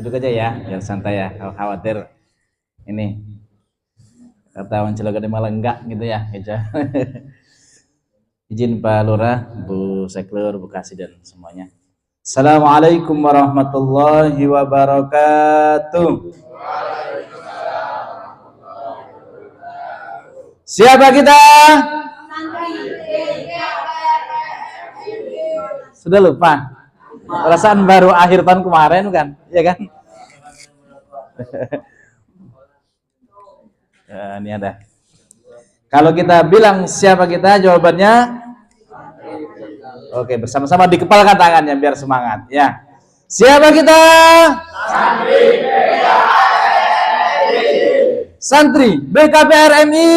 duduk aja ya, biar santai ya. Kalau khawatir ini ketahuan Cilegon malah enggak gitu ya, Eja. Izin Pak Lurah, Bu Seklur, Bu Kasih dan semuanya. Assalamualaikum warahmatullahi wabarakatuh. Siapa kita? Sudah lupa? Perasaan baru akhir tahun kemarin kan? Iya kan? Ini ada. Kalau kita bilang siapa kita, jawabannya oke, bersama-sama dikepalkan tangannya biar semangat ya. Siapa kita? Santri BKPRMI.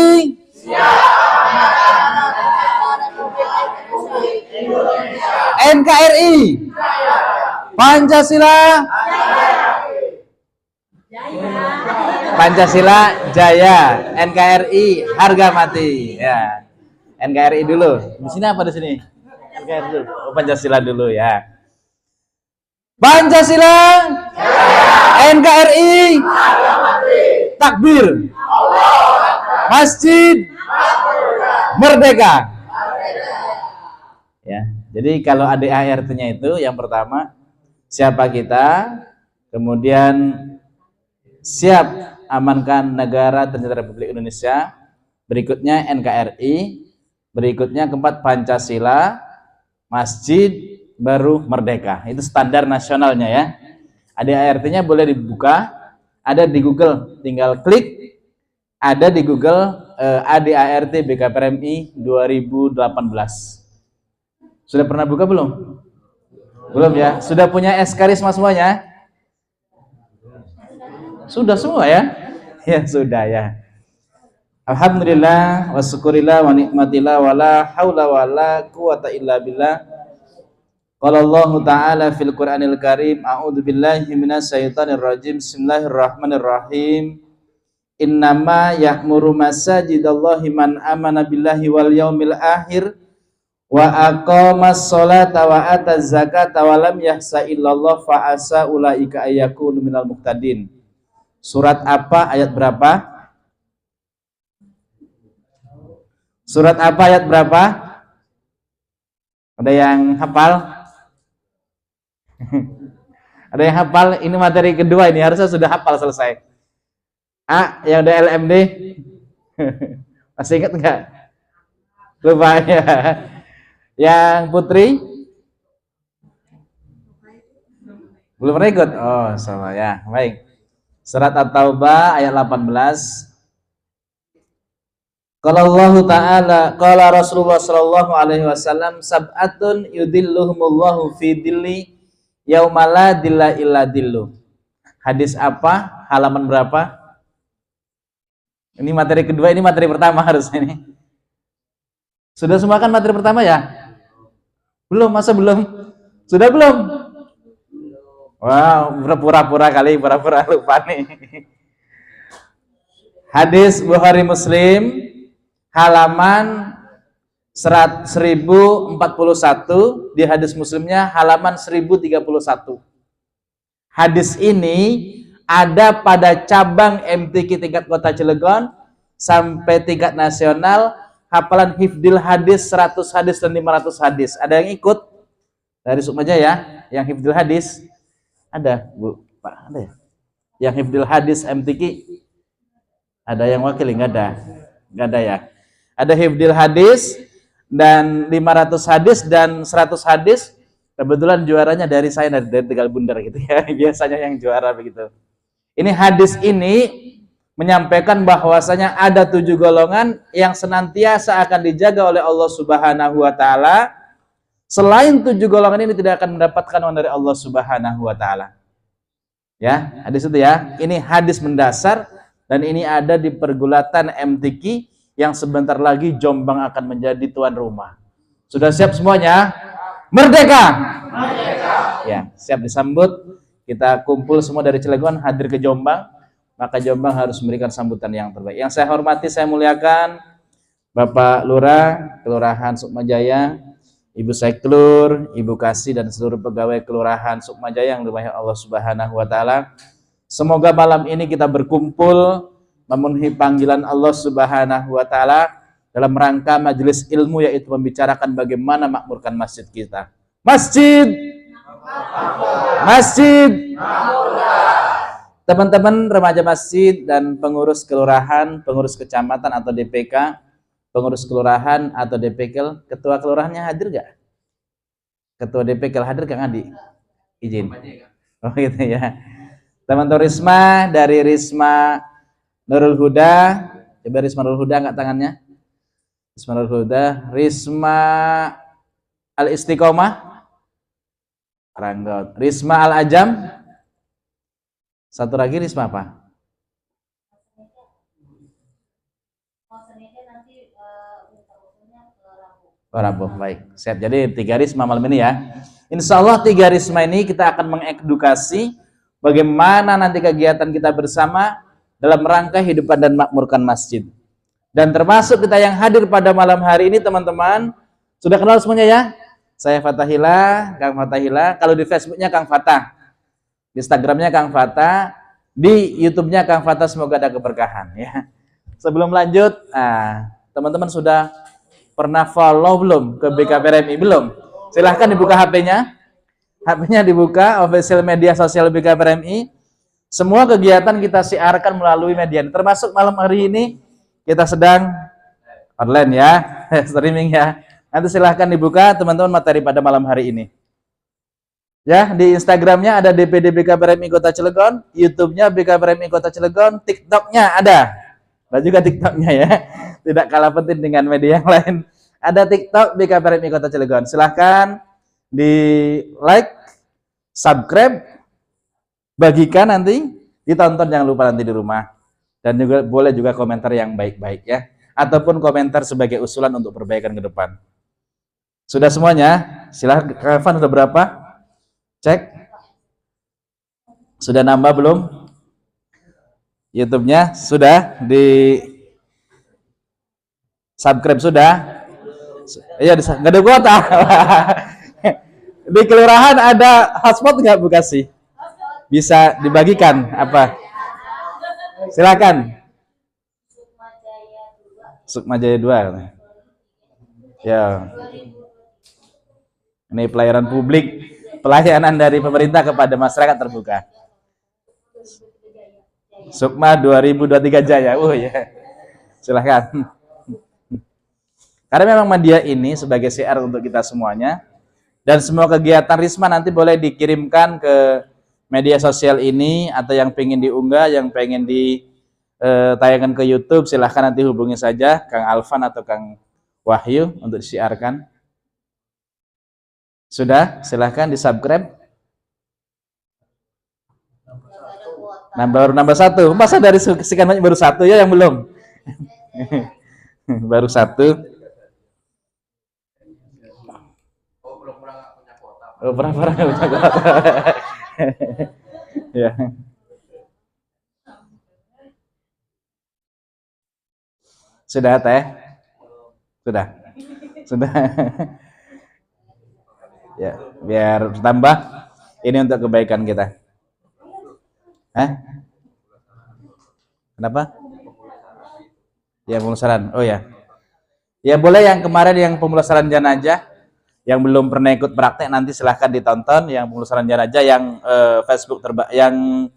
NKRI. Pancasila. Pancasila Jaya. NKRI harga mati ya. NKRI dulu. Di sini apa di sini? NKRI dulu. Oh, Pancasila dulu ya. Pancasila Jaya. NKRI harga mati. Takbir. Masjid Merdeka. Ya. Jadi kalau ADART-nya itu yang pertama siapa kita, kemudian siap amankan negara tercinta Republik Indonesia, berikutnya NKRI, berikutnya keempat Pancasila, masjid, baru merdeka. Itu standar nasionalnya ya. ADART-nya boleh dibuka, ada di Google, tinggal klik, ada di Google ADART BKPRMI 2018. Sudah pernah buka belum? Belum ya? Sudah punya Karisma semuanya? Sudah semua ya? Ya sudah ya. Alhamdulillah wa syukurillah wa nikmatillah wa la haula wa la quwata illa billah. Qala Allah Ta'ala fil Qur'anil Karim, a'udzu billahi minasyaitonir rajim. Bismillahirrahmanirrahim. Innama ya'muru masajidallahi man amana billahi wal yaumil akhir wa aqamas sholata wa ataz zakata wa lam yahsa illallah fa asa ulaika ayyakunu minal muhtadin. Surat apa, ayat berapa? Surat apa, ayat berapa? Ada yang hafal? Ada yang hafal? Ini materi kedua, ini harusnya sudah hafal selesai. Yang udah LMD? Masih ingat enggak? Lupa ya. Yang Putri? Belum pernah ikut? Oh, sama ya. Baik. Surat At-Taubah ayat 18. Qala Allah Ta'ala, qala Rasulullah sallallahu alaihi wasallam, sab'atun yudilluhumullahu fi dilli yauma la dilla illa dillu. Hadis apa? Halaman berapa? Ini materi kedua, ini materi pertama harusnya ini. Sudah semua kan materi pertama ya? Belum, masa belum? Sudah belum? Wow, pura-pura kali, pura-pura lupa nih. Hadis Bukhari Muslim, halaman 1041, di hadis Muslimnya halaman 1031. Hadis ini ada pada cabang MTQ tingkat Kota Cilegon sampai tingkat nasional. Hafalan hifdil hadis 100 hadis dan 500 hadis. Ada yang ikut dari Sukmaja ya? Yang hifdil hadis ada, Bu, Pak, ada ya? Yang hifdil hadis MTQ ada yang wakili? Nggak ada ya? Ada hifdil hadis dan 500 hadis dan 100 hadis. Kebetulan juaranya dari saya, dari Tegal Bundar gitu ya. Biasanya yang juara begitu. Ini hadis ini menyampaikan bahwasanya ada 7 golongan yang senantiasa akan dijaga oleh Allah Subhanahu wa Ta'ala. Selain 7 golongan ini tidak akan mendapatkan dari Allah Subhanahu wa Ta'ala. Ya, hadis itu ya. Ini hadis mendasar dan ini ada di pergulatan MTQ yang sebentar lagi Jombang akan menjadi tuan rumah. Sudah siap semuanya? Merdeka! Merdeka! Ya, siap disambut. Kita kumpul semua dari Cilegon hadir ke Jombang. Maka Jombang harus memberikan sambutan yang terbaik. Yang saya hormati, saya muliakan Bapak Lurah, Kelurahan Sukmajaya, Ibu Seklur, Ibu Kasih, dan seluruh pegawai Kelurahan Sukmajaya yang dirahmati Allah Subhanahu wa Ta'ala. Semoga malam ini kita berkumpul memenuhi panggilan Allah Subhanahu wa Ta'ala dalam rangka majelis ilmu, yaitu membicarakan bagaimana makmurkan masjid kita. Masjid, masjid, teman-teman remaja masjid dan pengurus kelurahan, pengurus kecamatan atau DPK, pengurus kelurahan atau DPK, ketua kelurahannya hadir gak? Ketua DPK hadir Kang Adi? Izin. Oh gitu ya. Teman-teman Risma dari Risma Nurul Huda, coba Risma Nurul Huda angkat tangannya. Risma Nurul Huda, Risma Al Istiqomah, Ranggot, Risma Al Ajam, satu lagi Risma apa? Oh, Rabu, baik. Siap. Jadi 3 Risma malam ini ya. Insya Allah 3 Risma ini kita akan mengedukasi bagaimana nanti kegiatan kita bersama dalam rangka hidupan dan makmurkan masjid. Dan termasuk kita yang hadir pada malam hari ini, teman-teman, sudah kenal semuanya ya? Saya Fatahila, Kang Fatahila. Kalau di Facebooknya Kang Fatah, di Instagramnya Kang Fatah, di YouTube-nya Kang Fatah. Semoga ada keberkahan ya. Sebelum lanjut, teman-teman sudah pernah follow belum ke BKPRMI? Belum? Silahkan dibuka HP-nya. HP-nya dibuka, official media sosial BKPRMI. Semua kegiatan kita siarkan melalui media, termasuk malam hari ini kita sedang online ya, streaming ya. Nanti silahkan dibuka teman-teman materi pada malam hari ini. Ya, di Instagramnya ada DPD BKPRMI Kota Cilegon, YouTube-nya BKPRMI Kota Cilegon, TikTok-nya ada juga TikTok-nya ya. Tidak kalah penting dengan media yang lain. Ada TikTok BKPRMI Kota Cilegon. Silahkan di like, subscribe, bagikan nanti, ditonton jangan lupa nanti di rumah. Dan juga boleh juga komentar yang baik-baik ya, ataupun komentar sebagai usulan untuk perbaikan ke depan. Sudah semuanya? Silahkan. Kevin sudah berapa? Cek. Sudah nambah belum? YouTube-nya sudah di subscribe sudah? Iya, nggak ada kuota. Di kelurahan ada hotspot nggak Bu Kasih? Bisa dibagikan apa? Silakan. Sukmajaya 2. Ya. Ini pelayanan publik, pelayanan dari pemerintah kepada masyarakat terbuka. Sukma 2023 Jaya. Oh ya. Silakan. Karena memang media ini sebagai CR untuk kita semuanya, dan semua kegiatan Risma nanti boleh dikirimkan ke media sosial ini, atau yang pengen diunggah, yang pengen ditayangkan ke YouTube, silahkan nanti hubungi saja Kang Alvan atau Kang Wahyu untuk disiarkan. Sudah, silahkan di subscribe. Baru nambah 1. Masa dari sekian banyak baru 1 ya yang belum? Baru 1. Oh, pernah ya. Sudah teh? Sudah. Ya, biar tambah ini untuk kebaikan kita. Kenapa? Ya, pemulasaran. Oh ya. Ya boleh yang kemarin yang pemulasaran jenazah, yang belum pernah ikut praktek nanti silahkan ditonton yang pemulasaran jenazah yang Facebook yang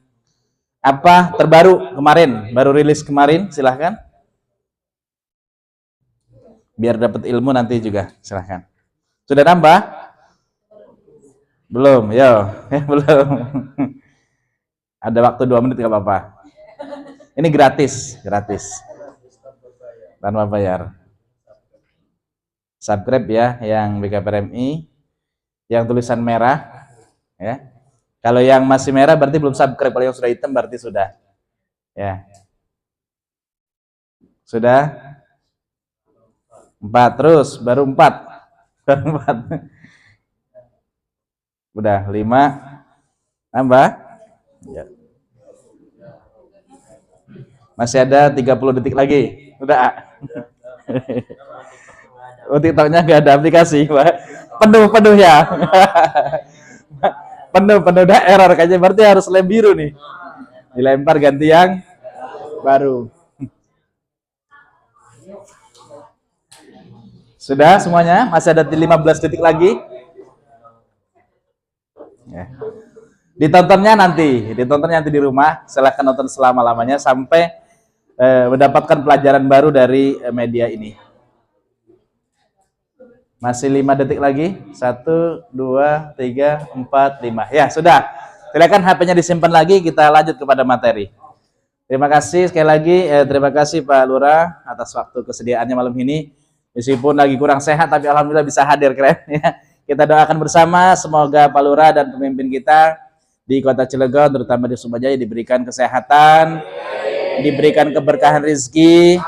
terbaru kemarin, baru rilis kemarin, silahkan. Biar dapat ilmu nanti juga, silahkan. Sudah nambah? Belum, yo, belum. Ada waktu 2 menit nggak apa-apa. Ini gratis, tanpa bayar. Subscribe ya, yang BKPRMI, yang tulisan merah, ya. Kalau yang masih merah berarti belum subscribe. Kalau yang sudah hitam berarti sudah. Ya. Sudah? 4 terus, baru 4. Udah 5. Nambah? Ya. Masih ada 30 detik lagi. Udah. Oh, TikToknya nggak ada aplikasi, Pak. penuh ya. penuh dah error kayaknya, berarti harus lem biru nih. Dilempar ganti yang baru. Sudah semuanya? Masih ada 15 detik lagi. Ya. Ditontonnya nanti di rumah. Silahkan nonton selama-lamanya sampai mendapatkan pelajaran baru dari media ini. Masih 5 detik lagi. 1, 2, 3, 4, 5. Ya, sudah. Silakan HP-nya disimpan lagi, kita lanjut kepada materi. Terima kasih sekali lagi, terima kasih Pak Lurah atas waktu kesediaannya malam ini. Meskipun lagi kurang sehat, tapi alhamdulillah bisa hadir, keren ya. Kita doakan bersama, semoga Pak Lurah dan pemimpin kita di Kota Cilegon, terutama di Sumajaya, diberikan kesehatan, diberikan keberkahan rezeki,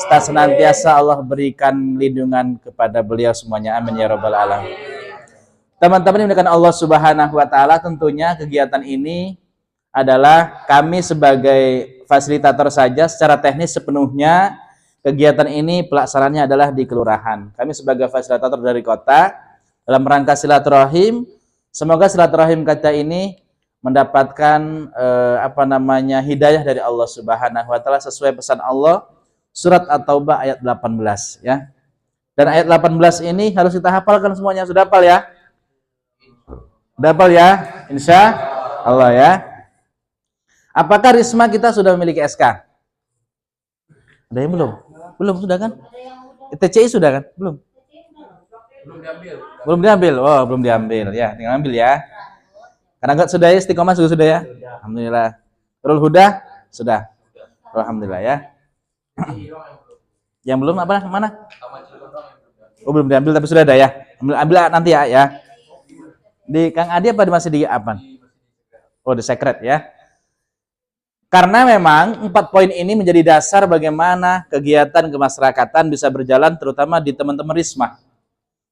senantiasa Allah berikan lindungan kepada beliau semuanya. Amin ya rabbal alamin. Teman-teman yang dimuliakan Allah Subhanahu wa taala, tentunya kegiatan ini adalah kami sebagai fasilitator saja, secara teknis sepenuhnya kegiatan ini pelaksanaannya adalah di kelurahan. Kami sebagai fasilitator dari kota dalam rangka silaturahim. Semoga silaturahim kita ini mendapatkan hidayah dari Allah Subhanahu wa taala sesuai pesan Allah surat At-Taubah ayat 18 ya. Dan ayat 18 ini harus kita hafalkan semuanya. Sudah hafal ya? Sudah hafal ya? Insya Allah ya. Apakah Risma kita sudah memiliki SK? Ada yang belum? Belum sudah kan? TCI sudah kan? Belum? Belum diambil. Oh, belum diambil ya. Tinggal ambil ya. Karena enggak sudah ya, Istiqomah sudah ya. Alhamdulillah. Nurul Huda sudah. Alhamdulillah ya. Yang belum apa mana? Oh, belum diambil tapi sudah ada ya. Ambil nanti ya. Di Kang Adi apa masih di apa? Oh, di secret ya. Karena memang 4 poin ini menjadi dasar bagaimana kegiatan kemasyarakatan bisa berjalan, terutama di teman-teman Risma.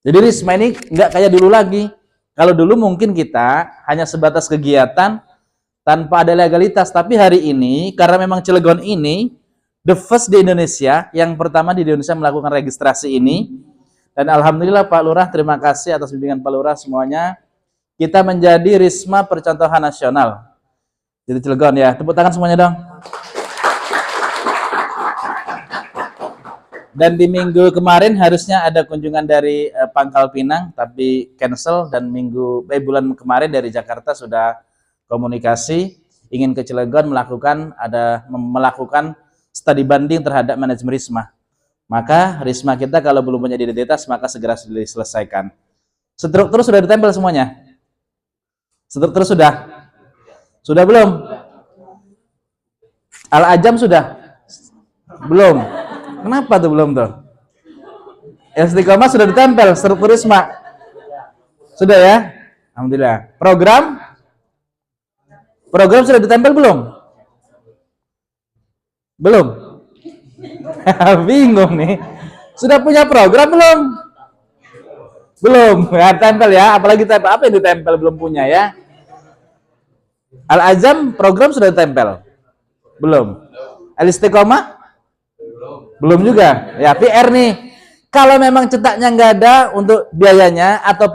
Jadi Risma ini nggak kayak dulu lagi. Kalau dulu mungkin kita hanya sebatas kegiatan tanpa ada legalitas. Tapi hari ini, karena memang Cilegon ini the first di Indonesia, yang pertama di Indonesia melakukan registrasi ini. Dan alhamdulillah Pak Lurah, terima kasih atas bimbingan Pak Lurah semuanya. Kita menjadi Risma Percontohan Nasional. Jadi Cilegon ya, tepuk tangan semuanya dong. Dan di minggu kemarin harusnya ada kunjungan dari Pangkal Pinang, tapi cancel. Dan bulan kemarin dari Jakarta sudah komunikasi ingin ke Cilegon melakukan studi banding terhadap manajemen Risma. Maka Risma kita kalau belum punya identitas maka segera diselesaikan. Struktur sudah ditempel semuanya. Struktur sudah. Sudah belum? Al-Ajam sudah? Belum. Kenapa tuh belum tuh? Istiqomah sudah ditempel, struktur Risma. Sudah ya? Alhamdulillah. Program sudah ditempel belum? Belum. Bingung nih. Sudah punya program belum? Belum. Ya, tempel ya, apalagi tempel apa yang ditempel belum punya ya? Al-Azam program sudah ditempel? Belum. Al-Istiqomah? Belum juga. Ya, PR nih. Kalau memang cetaknya nggak ada untuk biayanya atau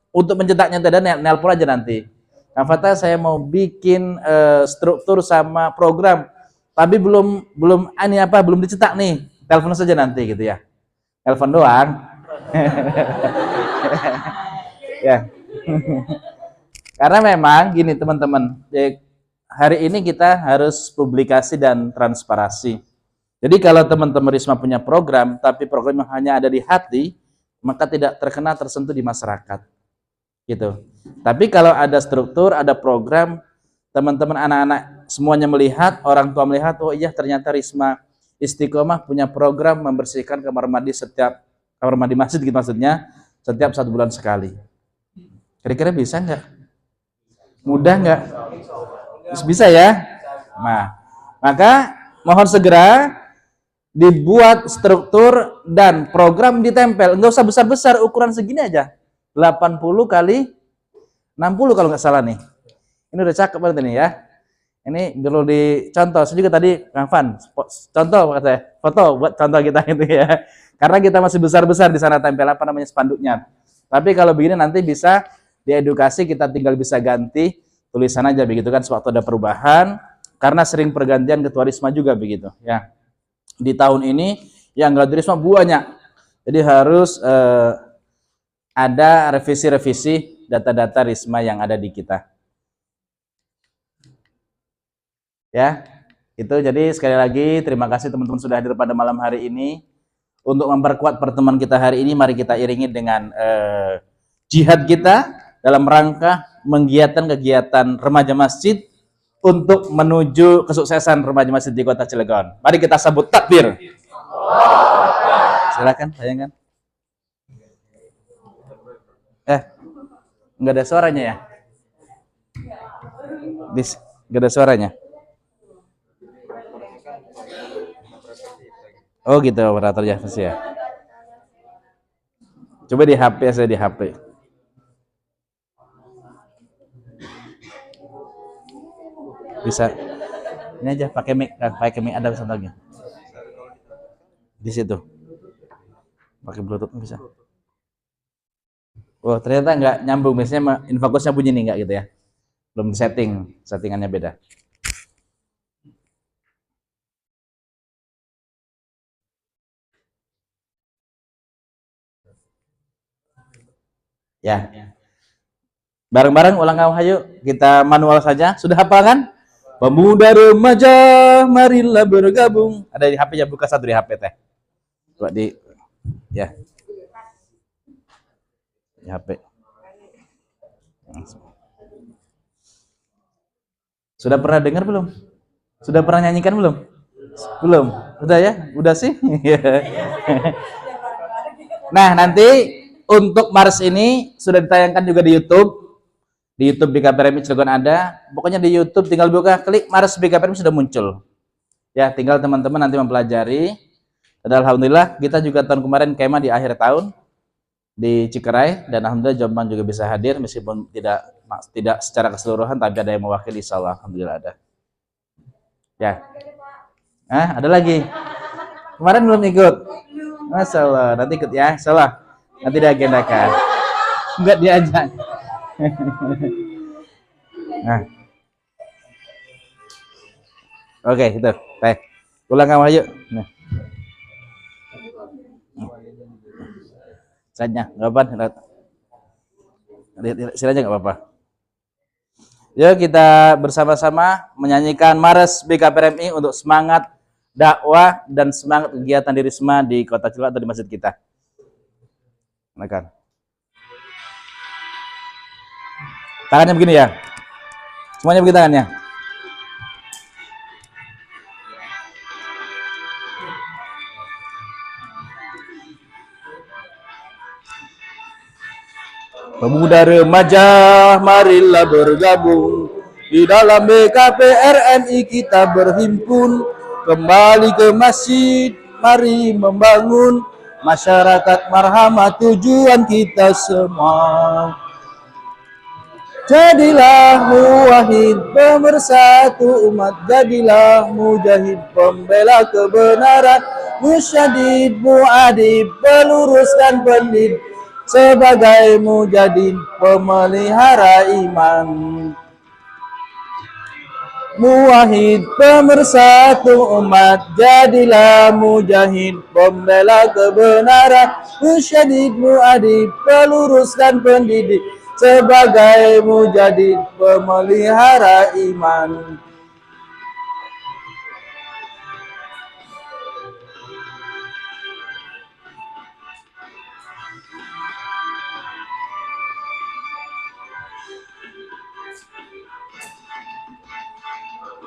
untuk mencetaknya tidak ada, nelpon aja nanti. Kang Fatah, saya mau bikin struktur sama program, tapi belum dicetak nih. Telepon saja nanti gitu ya. Telepon doang. Ya. Karena memang gini teman-teman, hari ini kita harus publikasi dan transparansi. Jadi kalau teman-teman Risma punya program, tapi program hanya ada di hati, maka tidak tersentuh di masyarakat. Gitu. Tapi kalau ada struktur, ada program, teman-teman anak-anak semuanya melihat, orang tua melihat, oh iya ternyata Risma Istiqomah punya program membersihkan kamar mandi masjid gitu maksudnya, setiap 1 bulan sekali. Kira-kira bisa nggak? Mudah nggak? Bisa ya? Nah, maka mohon segera dibuat struktur dan program ditempel. Nggak usah besar-besar, ukuran segini aja. 80 kali 60 kalau nggak salah nih. Ini udah cakep banget ini ya. Ini perlu dicontoh. Saya juga tadi Kang Van, contoh katanya, foto buat contoh kita itu ya. Karena kita masih besar-besar di sana tempel spanduknya. Tapi kalau begini nanti bisa diedukasi, kita tinggal bisa ganti tulisan aja begitu kan, sewaktu ada perubahan, karena sering pergantian ketua Risma juga begitu ya. Di tahun ini yang nggak Risma banyak, jadi harus ada revisi-revisi data-data Risma yang ada di kita. Ya, itu jadi sekali lagi terima kasih teman-teman sudah hadir pada malam hari ini. Untuk memperkuat pertemuan kita hari ini, mari kita iringi dengan jihad kita dalam rangka menggiatkan kegiatan remaja masjid untuk menuju kesuksesan remaja masjid di Kota Cilegon. Mari kita sambut takbir. Silakan, sayangkan. Nggak ada suaranya ya? Nggak ada suaranya. Oh gitu, operator ya, pasti ya. Coba di HP, saya di HP. Bisa. Ini aja pakai mic ada contohnya. Di situ. Pakai Bluetooth bisa. Oh, ternyata nggak nyambung. Biasanya infocusnya bunyi nih, nggak gitu ya. Belum setting, settingannya beda. Ya. Bareng-bareng ulang kamu, hayu. Kita manual saja. Sudah hafal kan? Pemuda remaja, marilah bergabung. Ada di HP ya, buka satu di HP teh. Coba di ya. Di HP. Sudah pernah dengar belum? Sudah pernah nyanyikan belum? Belum. Udah ya? Udah sih? Nah, nanti untuk Mars ini sudah ditayangkan juga di YouTube. Di YouTube BKPRMI Cilegon ada. Pokoknya di YouTube tinggal buka, klik Mars BKPRMI sudah muncul. Ya, tinggal teman-teman nanti mempelajari. Dan alhamdulillah kita juga tahun kemarin kemah di akhir tahun di Cikeray, dan alhamdulillah Jombang juga bisa hadir meskipun tidak secara keseluruhan, tapi ada yang mewakili, insyaallah alhamdulillah ada. Ya. Ada lagi. Kemarin belum ikut. Masalah, nanti ikut ya, insyaallah. Nanti diagendakan. Enggak diajak. Nah. Oke, itu. Teh. Ulang kamu aja. Nah. Saja, enggak apa-apa. Sini aja enggak apa-apa. Yuk kita bersama-sama menyanyikan Mars BKPRMI untuk semangat dakwah dan semangat kegiatan di Risma di Kota Cilegon atau di masjid kita. Makan. Tangannya begini ya. Semuanya begini tangannya. Pemuda remaja, marilah bergabung di dalam BKPRMI kita berhimpun kembali ke masjid, mari membangun masyarakat marhamah tujuan kita semua. Jadilah muwahhid pemersatu umat, jadilah mujahid pembela kebenaran, musyadid muadib pelurus dan pendidik, sebagai mujahid pemelihara iman. Muwahhid pemersatu umat, jadilah mujahid pembela kebenaran, musyadid muadib pelurus dan pendidik, sebagai mujahid pemelihara iman.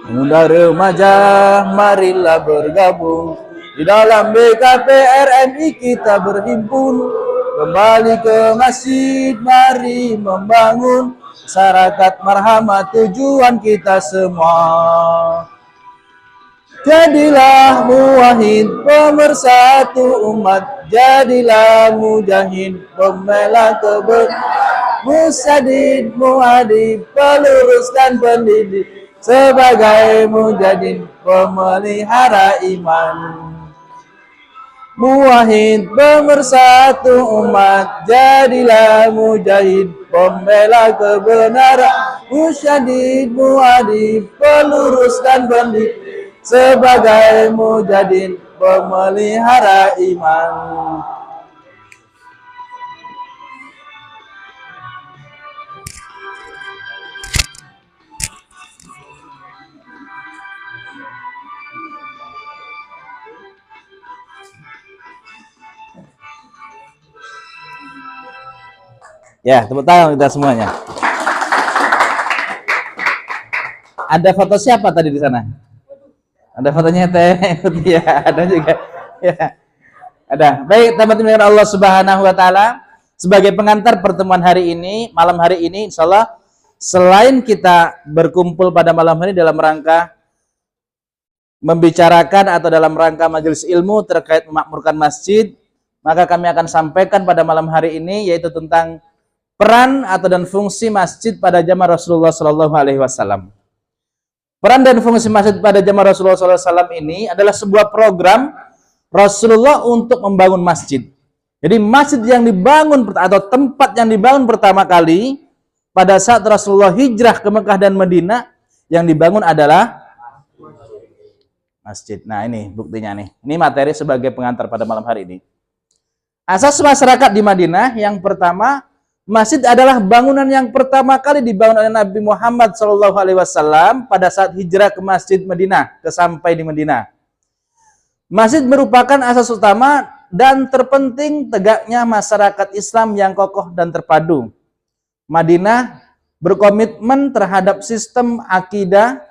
Pemuda remaja, marilah bergabung di dalam BKPRMI kita berhimpun kembali ke masjid, mari membangun masyarakat marhamah tujuan kita semua. Jadilah muwahhid pemersatu umat, jadilah mujahid pembela kebenaran, musyadid muadib pelurus dan pendidik, sebagai mujahid pemelihara iman. muwahhid pemersatu umat, jadilah mujahid pembela kebenaran, musyadid muadib pelurus dan pendidik, sebagai mujahid pemelihara iman. Ya, tepuk tangan kita semuanya. Ada foto siapa tadi di sana? Ada fotonya Teh, ya, ada juga. Ya. Ada. Baik, teman-teman Allah Subhanahu wa taala, sebagai pengantar pertemuan hari ini, malam hari ini insyaallah, selain kita berkumpul pada malam hari dalam rangka membicarakan atau dalam rangka majelis ilmu terkait memakmurkan masjid, maka kami akan sampaikan pada malam hari ini yaitu tentang peran atau dan fungsi masjid pada zaman Rasulullah Shallallahu Alaihi Wasallam. Peran dan fungsi masjid pada zaman Rasulullah Shallallahu Alaihi Wasallam ini adalah sebuah program Rasulullah untuk membangun masjid. Jadi masjid yang dibangun atau tempat yang dibangun pertama kali pada saat Rasulullah hijrah ke Mekah dan Madinah, yang dibangun adalah masjid. Nah ini buktinya nih. Ini materi sebagai pengantar pada malam hari ini. Asas masyarakat di Madinah yang pertama, masjid adalah bangunan yang pertama kali dibangun oleh Nabi Muhammad SAW pada saat hijrah ke Masjid Madinah, sampai di Madinah. Masjid merupakan asas utama dan terpenting tegaknya masyarakat Islam yang kokoh dan terpadu. Madinah berkomitmen terhadap sistem akidah,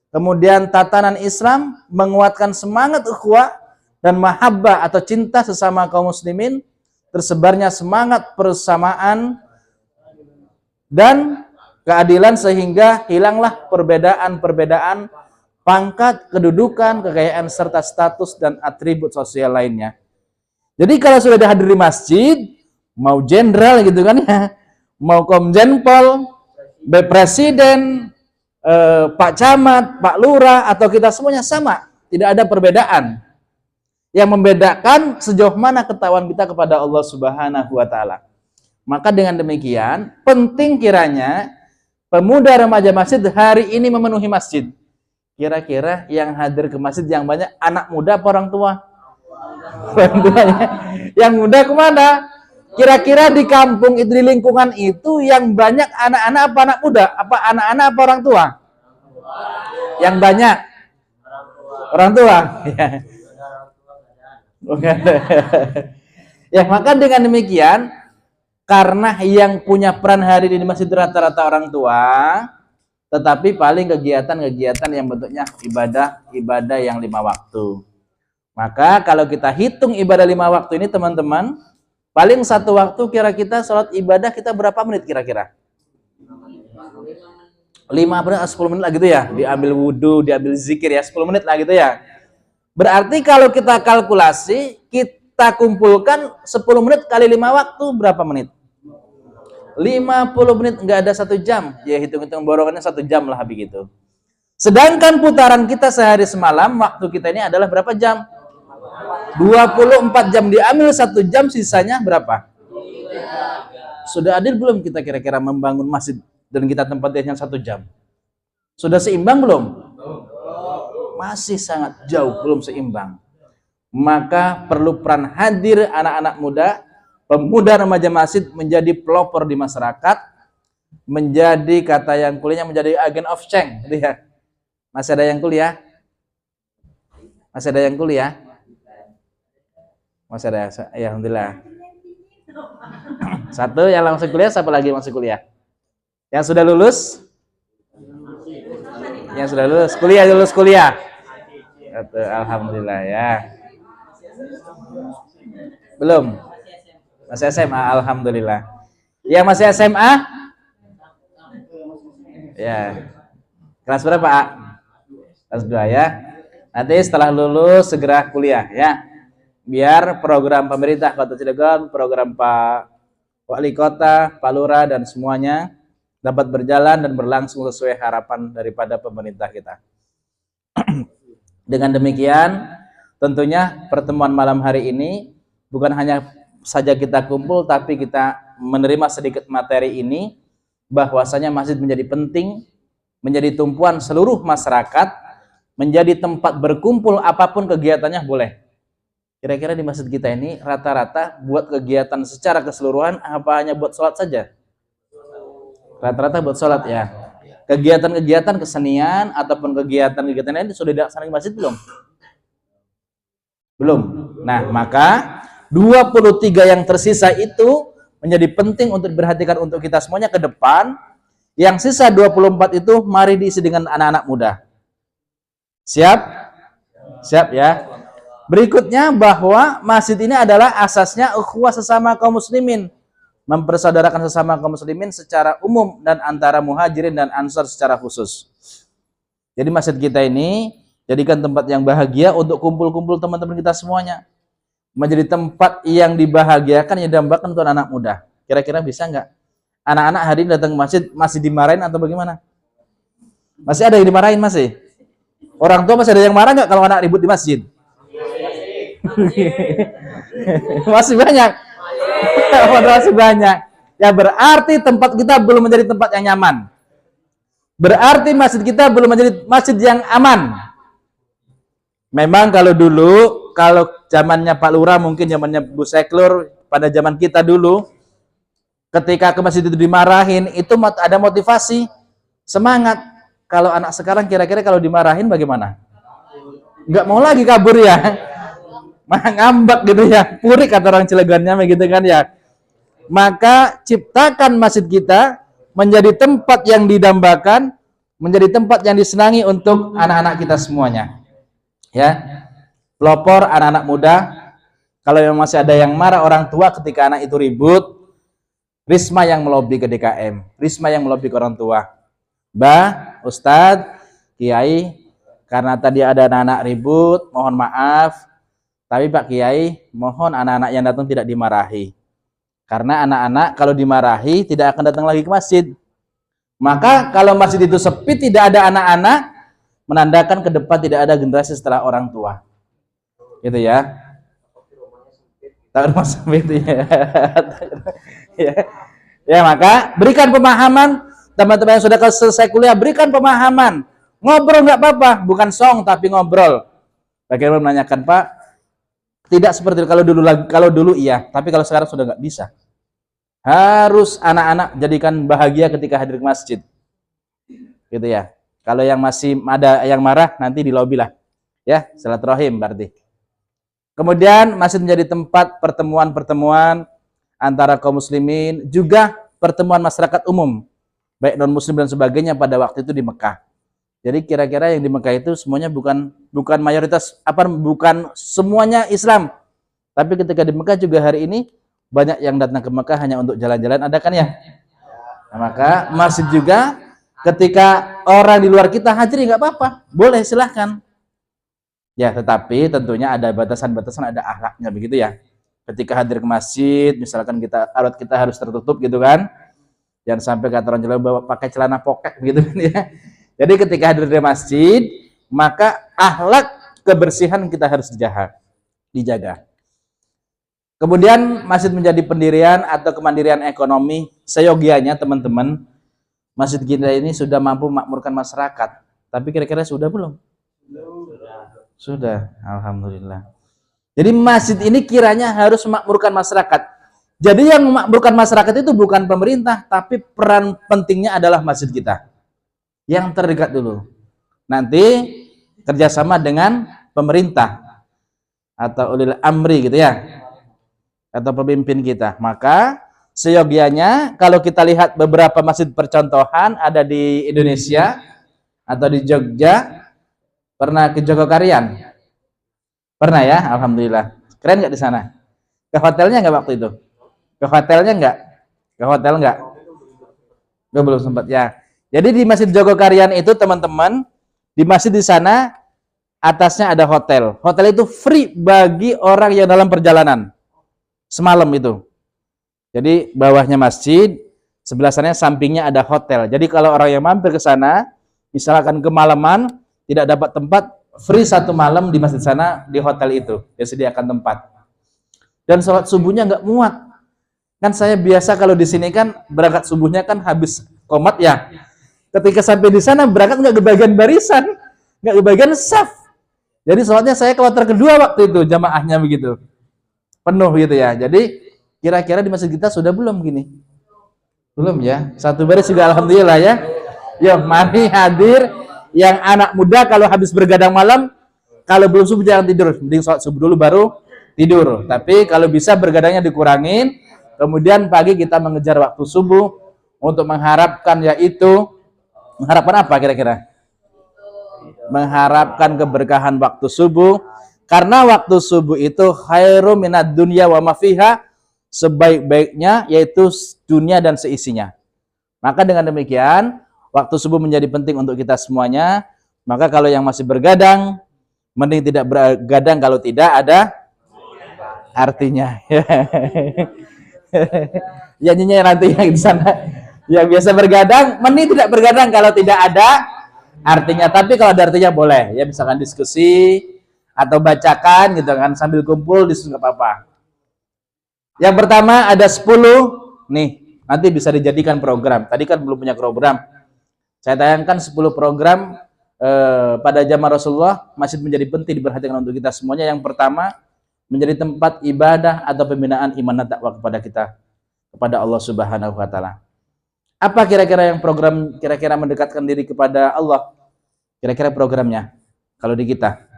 kemudian tatanan Islam, menguatkan semangat ukhuwah dan mahabbah atau cinta sesama kaum muslimin, tersebarnya semangat persamaan dan keadilan sehingga hilanglah perbedaan-perbedaan pangkat, kedudukan, kekayaan serta status dan atribut sosial lainnya. Jadi kalau sudah hadir di masjid, mau jenderal gitu kan ya, mau komjenpol, presiden, Pak Camat, Pak Lurah, atau kita semuanya sama, tidak ada perbedaan. Yang membedakan sejauh mana ketakwaan kita kepada Allah Subhanahu wa taala. Maka dengan demikian, penting kiranya pemuda remaja masjid hari ini memenuhi masjid. Kira-kira yang hadir ke masjid yang banyak anak muda apa orang tua? Orang tuanya. Yang muda kemana? Kira-kira di kampung itu, di lingkungan itu yang banyak anak-anak apa anak muda? Apa anak-anak apa orang tua? Yang banyak orang tua. Ya, maka dengan demikian, karena yang punya peran hari ini masih rata-rata orang tua, tetapi paling kegiatan-kegiatan yang bentuknya ibadah yang 5 waktu. Maka kalau kita hitung ibadah 5 waktu ini teman-teman, paling 1 waktu kira-kira sholat ibadah kita berapa menit kira-kira? 5 menit atau 10 menit lah gitu ya, diambil wudhu, diambil zikir ya, 10 menit lah gitu ya. Berarti kalau kita kalkulasi, kita kumpulkan 10 menit kali 5 waktu berapa menit? 50 menit, nggak ada 1 jam. Ya hitung-hitung borongannya 1 jam lah begitu. Sedangkan putaran kita sehari semalam, waktu kita ini adalah berapa jam? 24 jam, diambil 1 jam, sisanya berapa? Sudah adil belum kita kira-kira membangun masjid dan kita tempatnya 1 jam? Sudah seimbang belum? Masih sangat jauh, belum seimbang. Maka perlu peran hadir anak-anak muda, pemuda remaja masjid menjadi pelopor di masyarakat, menjadi kata yang kuliahnya menjadi agent of change. Lihat, masih ada yang kuliah? Masih ada yang kuliah? Masih ada, ya alhamdulillah. 1 yang langsung kuliah, siapa lagi masih kuliah? Yang sudah lulus? Yang sudah lulus kuliah, lulus kuliah. Alhamdulillah ya. Belum? Masih SMA, alhamdulillah. Yang masih SMA? Ya. Kelas berapa, A? Kelas 2 ya. Nanti setelah lulus segera kuliah ya. Biar program pemerintah Kota Cilegon, program Pak Wali Kota, Pak Lurah dan semuanya dapat berjalan dan berlangsung sesuai harapan daripada pemerintah kita. Dengan demikian, tentunya pertemuan malam hari ini bukan hanya saja kita kumpul, tapi kita menerima sedikit materi ini, bahwasanya masjid menjadi penting, menjadi tumpuan seluruh masyarakat, menjadi tempat berkumpul, apapun kegiatannya boleh. Kira-kira di masjid kita ini rata-rata buat kegiatan secara keseluruhan apa hanya buat sholat saja? Rata-rata buat sholat ya. Kegiatan-kegiatan kesenian ataupun kegiatan-kegiatan lain sudah dilaksanakan di masjid belum? Belum. Nah, maka 23 yang tersisa itu menjadi penting untuk diperhatikan untuk kita semuanya ke depan. Yang sisa 24 itu mari diisi dengan anak-anak muda. Siap? Siap ya. Berikutnya bahwa masjid ini adalah asasnya ukhuwah sesama kaum muslimin, mempersaudarakan sesama kaum muslimin secara umum dan antara muhajirin dan ansar secara khusus. Jadi masjid kita ini jadikan tempat yang bahagia untuk kumpul-kumpul teman-teman kita semuanya. Menjadi tempat yang dibahagiakan, yang didambakan untuk anak muda. Kira-kira bisa nggak? Anak-anak hari ini datang ke masjid masih dimarahin atau bagaimana? Masih ada yang dimarahin masih? Orang tua masih ada yang marah nggak kalau anak ribut di masjid? Masih banyak. Masih banyak. Ya berarti tempat kita belum menjadi tempat yang nyaman. Berarti masjid kita belum menjadi masjid yang aman. Memang kalau dulu, kalau zamannya Pak Lurah, mungkin zamannya Bu Seklur, pada zaman kita dulu, ketika ke masjid itu dimarahin, itu ada motivasi, semangat. Kalau anak sekarang kira-kira kalau dimarahin bagaimana? Nggak mau lagi kabur ya. Ngambek gitu ya, purik kata orang Cilegonnya begitu kan ya. Maka ciptakan masjid kita menjadi tempat yang didambakan, menjadi tempat yang disenangi untuk anak-anak kita semuanya. Ya, pelopor anak-anak muda. Kalau memang masih ada yang marah orang tua ketika anak itu ribut, Risma yang melobi ke DKM, Risma yang melobi ke orang tua. Mbah, Ustadz, Kiai, karena tadi ada anak-anak ribut, mohon maaf. Tapi Pak Kiai, mohon anak-anak yang datang tidak dimarahi. Karena anak-anak kalau dimarahi tidak akan datang lagi ke masjid. Maka kalau masjid itu sepi, tidak ada anak-anak, menandakan ke depan tidak ada generasi setelah orang tua. Gitu ya. Tak rumah sempit ya. Ya, maka berikan pemahaman, teman-teman yang sudah selesai kuliah, berikan pemahaman. Ngobrol nggak apa-apa, bukan song tapi ngobrol. Bagaimana menanyakan, Pak? Tidak seperti itu. Kalau dulu iya, tapi kalau sekarang sudah nggak bisa. Harus anak-anak jadikan bahagia ketika hadir ke masjid. Gitu ya. Kalau yang masih ada yang marah, nanti di lobi lah. Ya, silaturahim berarti. Kemudian masjid menjadi tempat pertemuan-pertemuan antara kaum muslimin, juga pertemuan masyarakat umum, baik non muslim dan sebagainya pada waktu itu di Mekah. Jadi kira-kira yang di Mekah itu semuanya bukan mayoritas, bukan semuanya Islam. Tapi ketika di Mekah juga hari ini banyak yang datang ke Mekah hanya untuk jalan-jalan, ada kan ya? Nah, maka masjid juga ketika orang di luar kita hadir nggak apa-apa, boleh silahkan. Ya, tetapi tentunya ada batasan-batasan, ada akhlaknya begitu ya. Ketika hadir ke masjid, misalkan aurat kita harus tertutup gitu kan. Jangan sampai kata orang Jawa bawa pakai celana pokek begitu kan ya. Jadi ketika hadir di masjid, maka akhlak kebersihan kita harus dijaga. Kemudian masjid menjadi pendirian atau kemandirian ekonomi seyogianya teman-teman. Masjid kita ini sudah mampu memakmurkan masyarakat. Tapi kira-kira sudah belum? Sudah, alhamdulillah. Jadi masjid ini kiranya harus memakmurkan masyarakat. Jadi yang memakmurkan masyarakat itu bukan pemerintah, tapi peran pentingnya adalah masjid kita. Yang terdekat dulu. Nanti kerjasama dengan pemerintah atau ulil amri gitu ya, atau pemimpin kita. Maka seyogianya kalau kita lihat beberapa masjid percontohan ada di Indonesia atau di Jogja. Pernah ke Jogokarian? Pernah ya, alhamdulillah. Keren nggak di sana? Ke hotelnya nggak waktu itu? Ke hotelnya nggak? Ke hotel nggak? Gue belum sempat ya. Jadi di Masjid Jogokarian itu teman-teman, di masjid di sana atasnya ada hotel. Hotel itu free bagi orang yang dalam perjalanan. Semalam itu. Jadi bawahnya masjid, sebelah sana sampingnya ada hotel. Jadi kalau orang yang mampir ke sana, misalkan kemalaman, tidak dapat tempat, free 1 malam di masjid sana, di hotel itu dia sediakan tempat. Dan sholat subuhnya nggak muat. Kan saya biasa kalau di sini kan berangkat subuhnya kan habis qomat ya. Ketika sampai di sana berangkat nggak kebagian barisan, nggak kebagian saf. Jadi sholatnya saya kloter kedua waktu itu, jamaahnya begitu penuh gitu ya. Jadi kira-kira di masjid kita sudah belum gini? Belum ya. 1 baris juga alhamdulillah ya. Yuk mari hadir yang anak muda, kalau habis bergadang malam, kalau belum subuh jangan tidur, mending sholat subuh dulu baru tidur. Tapi kalau bisa bergadangnya dikurangin, kemudian pagi kita mengejar waktu subuh untuk mengharapkan, yaitu mengharapkan apa kira-kira? Mengharapkan keberkahan waktu subuh, karena waktu subuh itu khairu minad dunya wa ma fiha, sebaik-baiknya yaitu dunia dan seisinya. Maka dengan demikian waktu subuh menjadi penting untuk kita semuanya. Maka kalau yang masih bergadang, mending tidak bergadang kalau tidak ada artinya. Ya nyinyir artinya di sana. Yang biasa bergadang, mending tidak bergadang kalau tidak ada artinya. Tapi kalau ada artinya boleh. Ya misalkan diskusi atau bacakan gitu kan, sambil kumpul diskusi nggak apa-apa. Yang pertama ada 10 nih, nanti bisa dijadikan program. Tadi kan belum punya program. Saya tayangkan 10 program pada zaman Rasulullah, masjid menjadi penting diperhatikan untuk kita semuanya. Yang pertama, menjadi tempat ibadah atau pembinaan iman dan takwa kepada kita, kepada Allah Subhanahu wa taala. Apa kira-kira yang program kira-kira mendekatkan diri kepada Allah? Kira-kira programnya kalau di kita?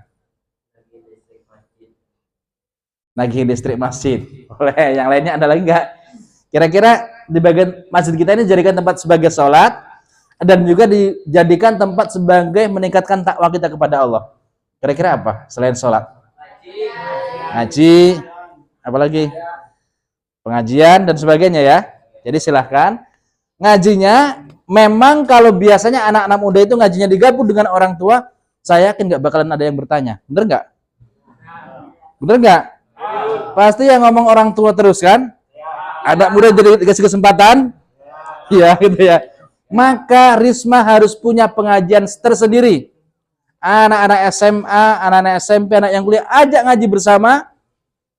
Nagih listrik masjid. Oleh yang lainnya ada lagi nggak? Kira-kira di bagian masjid kita ini dijadikan tempat sebagai sholat, dan juga dijadikan tempat sebagai meningkatkan takwa kita kepada Allah. Kira-kira apa selain sholat? Ngaji, apalagi? Pengajian dan sebagainya ya. Jadi silahkan. Ngajinya memang kalau biasanya anak-anak muda itu ngajinya digabung dengan orang tua, saya yakin nggak bakalan ada yang bertanya. Bener nggak? Bener nggak? Pasti yang ngomong orang tua terus kan? Anak muda jadi dikasih kesempatan? Iya gitu ya. Maka Risma harus punya pengajian tersendiri. Anak-anak SMA, anak-anak SMP, anak yang kuliah, ajak ngaji bersama.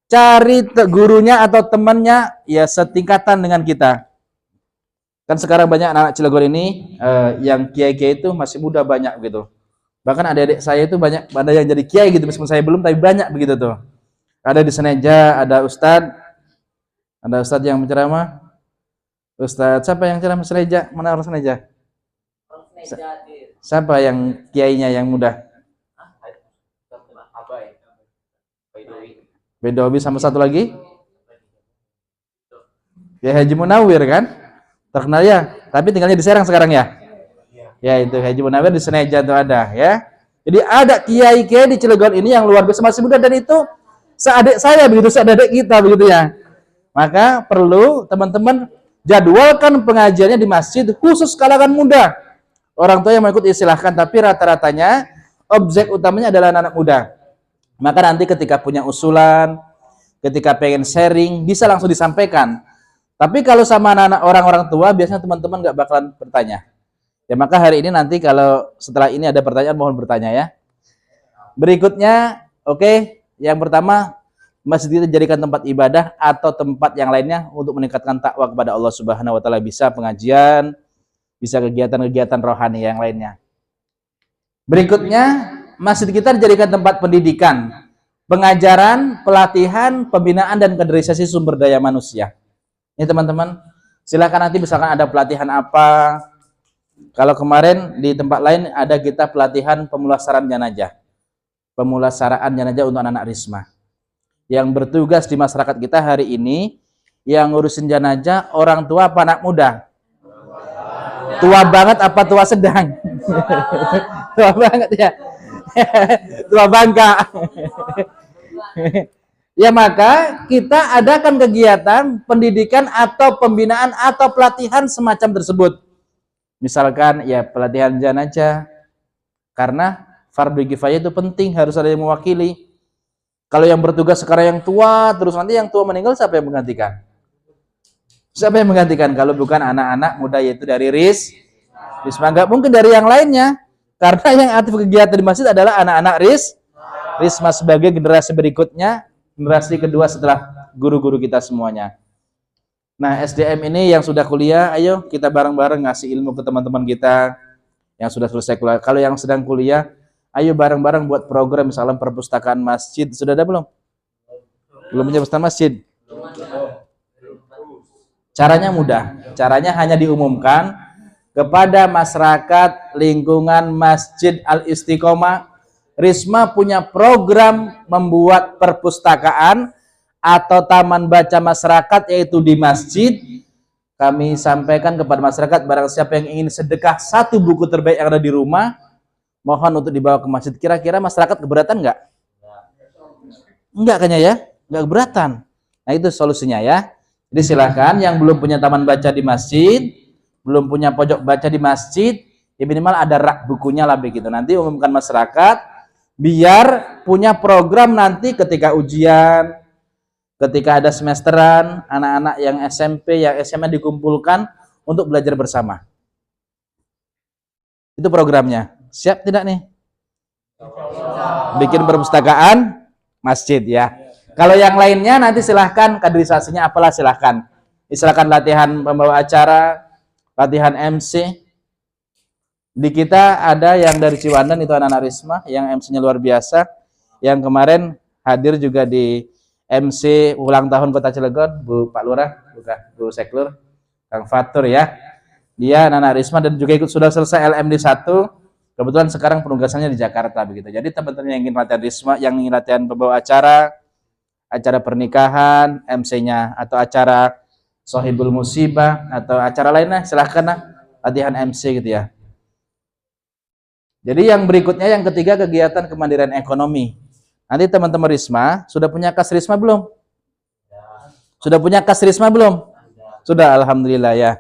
Cari gurunya atau temannya ya setingkatan dengan kita. Kan sekarang banyak anak-anak Cilegon ini yang kiai-kiai itu masih muda banyak gitu. Bahkan adik-adik saya itu banyak, ada yang jadi kiai gitu, meskipun saya belum, tapi banyak begitu tuh. Ada di Seneja, ada ustadz yang menceramah. Ustadz siapa yang ceramah Seneja? Mana orang Seneja? Siapa yang kiainya yang muda? Bedowi sama satu lagi? Ya Haji Munawir kan? Terkenal ya, tapi tinggalnya di Serang sekarang ya. Ya itu Haji Munawir di Seneja tuh ada ya. Jadi ada kiai-kiai di Cilegon ini yang luar biasa masih muda, dan itu seadik saya begitu, seadik kita begitu ya. Maka perlu teman-teman jadwalkan pengajiannya di masjid khusus kalangan muda. Orang tua yang mau ikut silahkan, tapi rata-ratanya objek utamanya adalah anak-anak muda. Maka nanti ketika punya usulan, ketika pengen sharing, bisa langsung disampaikan. Tapi kalau sama anak-anak orang-orang tua, biasanya teman-teman nggak bakalan bertanya. Ya maka hari ini nanti kalau setelah ini ada pertanyaan, mohon bertanya ya. Berikutnya, oke, yang pertama, masjid itu dijadikan tempat ibadah atau tempat yang lainnya untuk meningkatkan takwa kepada Allah Subhanahu wa taala, bisa pengajian, bisa kegiatan-kegiatan rohani yang lainnya. Berikutnya, masjid kita dijadikan tempat pendidikan, pengajaran, pelatihan, pembinaan dan kaderisasi sumber daya manusia. Ini teman-teman, silakan nanti misalkan ada pelatihan apa. Kalau kemarin di tempat lain ada kita pelatihan pemulasaraan jenazah. Pemulasaraan jenazah untuk anak-anak Risma. Yang bertugas di masyarakat kita hari ini, yang ngurusin jenazah orang tua apa anak muda? Tua banget apa tua sedang? Tua banget ya. Tua bangka. Ya maka kita adakan kegiatan pendidikan atau pembinaan atau pelatihan semacam tersebut. Misalkan ya pelatihan jenazah, karena fardu kifayah itu penting, harus ada yang mewakili. Kalau yang bertugas sekarang yang tua, terus nanti yang tua meninggal, siapa yang menggantikan? Siapa yang menggantikan kalau bukan anak-anak muda, yaitu dari Risma? Nggak mungkin dari yang lainnya. Karena yang aktif kegiatan di masjid adalah anak-anak Risma sebagai generasi berikutnya, generasi kedua setelah guru-guru kita semuanya. Nah, SDM ini yang sudah kuliah, ayo kita bareng-bareng ngasih ilmu ke teman-teman kita yang sudah selesai kuliah. Kalau yang sedang kuliah, ayo bareng-bareng buat program misalnya perpustakaan masjid. Sudah ada belum? Belum punya perpustakaan masjid? Caranya mudah. Caranya hanya diumumkan kepada masyarakat lingkungan Masjid Al-Istiqomah. Risma punya program membuat perpustakaan atau taman baca masyarakat, yaitu di masjid. Kami sampaikan kepada masyarakat, barang siapa yang ingin sedekah 1 buku terbaik yang ada di rumah, mohon untuk dibawa ke masjid. Kira-kira masyarakat keberatan nggak? Enggak kayaknya ya, nggak keberatan. Nah itu solusinya ya. Jadi silakan yang belum punya taman baca di masjid, belum punya pojok baca di masjid, ya minimal ada rak bukunya lah begitu. Nanti umumkan masyarakat, biar punya program nanti ketika ujian, ketika ada semesteran, anak-anak yang SMP, yang SMA dikumpulkan untuk belajar bersama. Itu programnya. Siap tidak nih? Bikin perpustakaan masjid ya. Kalau yang lainnya nanti silahkan kaderisasinya apalah silahkan. Silahkan latihan pembawa acara, latihan MC. Di kita ada yang dari Ciwandan itu anak-anak Risma yang MC-nya luar biasa. Yang kemarin hadir juga di MC ulang tahun Kota Cilegon, Pak Lurah, Bu Seklur, Kang Fatur ya. Dia anak-anak Risma dan juga ikut sudah selesai LMD 1. Kebetulan sekarang penugasannya di Jakarta begitu. Jadi teman-teman yang ingin latihan Risma, yang ingin latihan pembawa acara pernikahan, MC-nya atau acara Sohibul Musibah atau acara lainnya, silahkan lah latihan MC gitu ya. Jadi yang berikutnya yang ketiga kegiatan kemandirian ekonomi. Nanti teman-teman Risma sudah punya kas Risma belum? Sudah punya kas Risma belum? Sudah, alhamdulillah ya.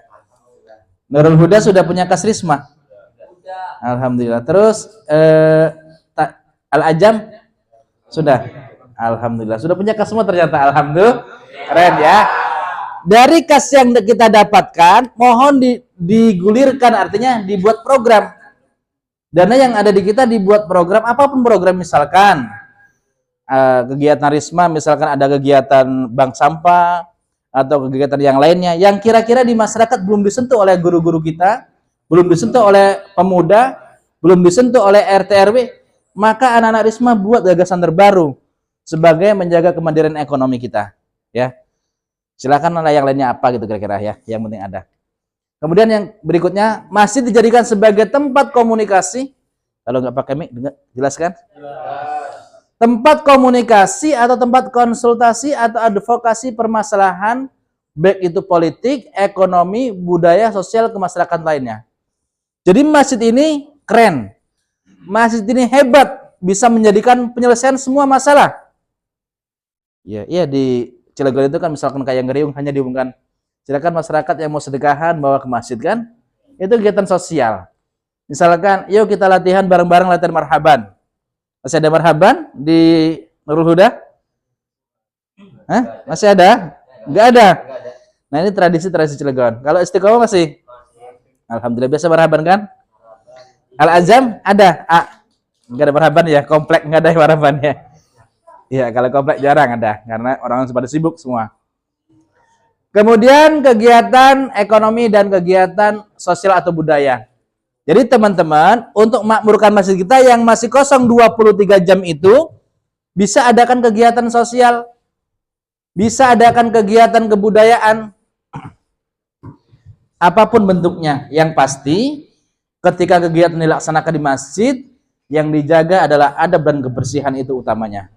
Nurul Huda sudah punya kas Risma? Alhamdulillah. Terus Al-Ajam sudah? Alhamdulillah. Sudah punya kas semua ternyata. Alhamdulillah. Keren ya. Dari kas yang kita dapatkan, mohon digulirkan, artinya dibuat program. Dana yang ada di kita dibuat program, apapun program, misalkan kegiatan Risma, misalkan ada kegiatan bank sampah atau kegiatan yang lainnya yang kira-kira di masyarakat belum disentuh oleh guru-guru kita, belum disentuh oleh pemuda, belum disentuh oleh RT RW, maka anak-anak Risma buat gagasan terbaru sebagai menjaga kemandirian ekonomi kita ya. Silakan yang lainnya apa gitu kira-kira ya, yang penting ada. Kemudian yang berikutnya, masih dijadikan sebagai tempat komunikasi. Kalau nggak pakai mic, jelaskan. Tempat komunikasi atau tempat konsultasi atau advokasi permasalahan, baik itu politik, ekonomi, budaya, sosial, kemasyarakatan lainnya. Jadi masjid ini keren. Masjid ini hebat, bisa menjadikan penyelesaian semua masalah. Ya, iya di Cilegon itu kan misalkan kayak Ngeriung hanya diumumkan, silakan masyarakat yang mau sedekahan bawa ke masjid kan? Itu kegiatan sosial. Misalkan, yuk kita latihan bareng-bareng latihan marhaban. Masih ada marhaban di Nurul Huda? Hah? Masih ada? Enggak ada. Nah, ini tradisi-tradisi Cilegon. Kalau Istiqomah masih? Alhamdulillah biasa marhaban kan? Al-Azam ada? Enggak ada marhaban ya, komplek enggak ada marhaban ya. Iya, kalau komplek jarang ada karena orang pada sibuk semua. Kemudian kegiatan ekonomi dan kegiatan sosial atau budaya. Jadi teman-teman, untuk makmurkan masjid kita yang masih kosong 23 jam itu, bisa adakan kegiatan sosial, bisa adakan kegiatan kebudayaan, apapun bentuknya. Yang pasti, ketika kegiatan dilaksanakan di masjid, yang dijaga adalah adab dan kebersihan itu utamanya.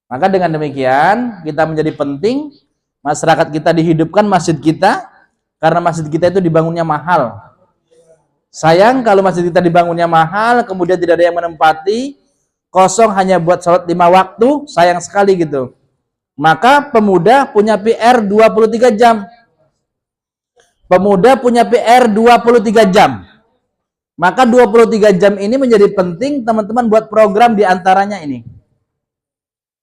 Maka dengan demikian, kita menjadi penting, masyarakat kita dihidupkan masjid kita, karena masjid kita itu dibangunnya mahal. Sayang kalau masjid kita dibangunnya mahal, kemudian tidak ada yang menempati, kosong hanya buat sholat 5 waktu, sayang sekali gitu. Maka pemuda punya PR 23 jam. Pemuda punya PR 23 jam. Maka 23 jam ini menjadi penting teman-teman buat program diantaranya ini.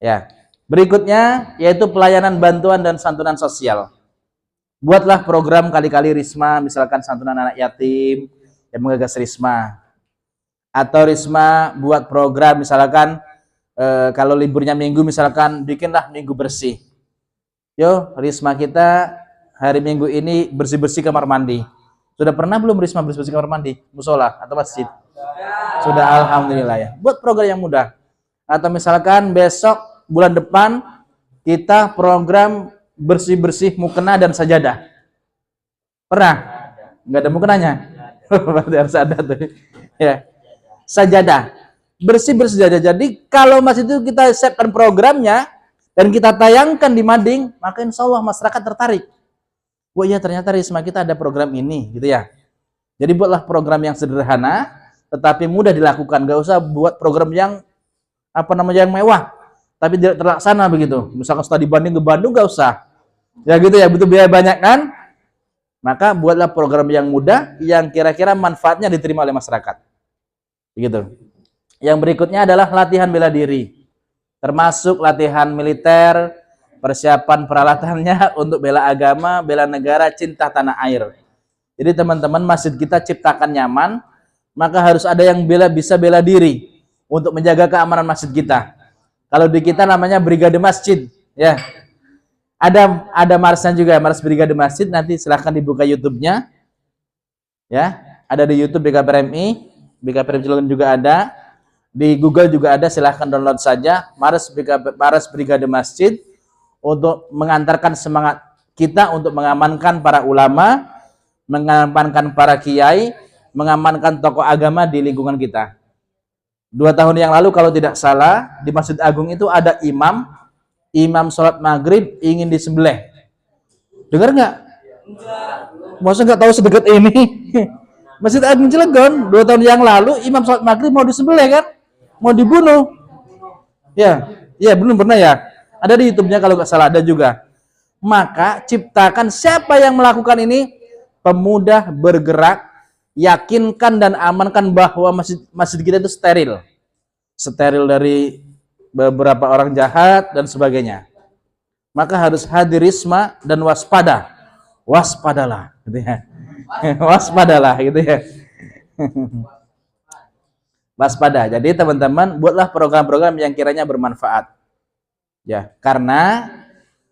Ya, berikutnya yaitu pelayanan bantuan dan santunan sosial. Buatlah program kali-kali Risma, misalkan santunan anak yatim, yang menggagas Risma. Atau Risma buat program misalkan kalau liburnya minggu misalkan bikinlah minggu bersih. Yo, Risma kita hari Minggu ini bersih-bersih kamar mandi. Sudah pernah belum Risma bersih-bersih kamar mandi? Musola atau masjid? Sudah, alhamdulillah ya. Buat program yang mudah. Atau misalkan besok bulan depan kita program bersih-bersih mukena dan sajadah. Pernah? Enggak ada mukenanya? Berarti harus ada tuh. Ya. Sajadah. Bersih-bersih sajadah. Jadi kalau masjid itu kita siapkan programnya dan kita tayangkan di mading, maka insya Allah masyarakat tertarik. Wah iya ternyata Risma kita ada program ini, gitu ya. Jadi buatlah program yang sederhana, tetapi mudah dilakukan. Gak usah buat program yang yang mewah, tapi tidak terlaksana begitu. Misalkan setelah dibanding ke Bandung gak usah. Ya gitu ya, butuh biaya banyak kan? Maka buatlah program yang mudah, yang kira-kira manfaatnya diterima oleh masyarakat. Begitu. Yang berikutnya adalah latihan bela diri. Termasuk latihan militer, persiapan peralatannya untuk bela agama, bela negara, cinta tanah air. Jadi teman-teman, masjid kita ciptakan nyaman, maka harus ada yang bisa bela diri untuk menjaga keamanan masjid kita. Kalau di kita namanya brigade masjid, ya. Ada marsnya juga, Mars Brigade Masjid, nanti silahkan dibuka YouTube-nya. Ya, ada di YouTube BKPRMI, BKPRMI Cilegon juga ada. Di Google juga ada, silahkan download saja Mars Brigade Masjid untuk mengantarkan semangat kita untuk mengamankan para ulama, mengamankan para kiai, mengamankan tokoh agama di lingkungan kita. 2 tahun yang lalu kalau tidak salah di Masjid Agung itu ada imam sholat maghrib ingin disembelih. Dengar nggak? Masa nggak tahu sedekat ini? Masjid Agung Cilegon 2 tahun yang lalu imam sholat maghrib mau disembelih kan? Mau dibunuh. Ya, belum pernah ya. Ada di YouTube-nya kalau nggak salah, ada juga. Maka ciptakan siapa yang melakukan ini, pemuda bergerak, yakinkan dan amankan bahwa masjid kita itu steril. Steril dari beberapa orang jahat dan sebagainya. Maka harus hadir Risma dan waspada. Waspadalah, gitu ya. Waspadalah, gitu ya. Waspada. Jadi teman-teman, buatlah program-program yang kiranya bermanfaat. Ya, karena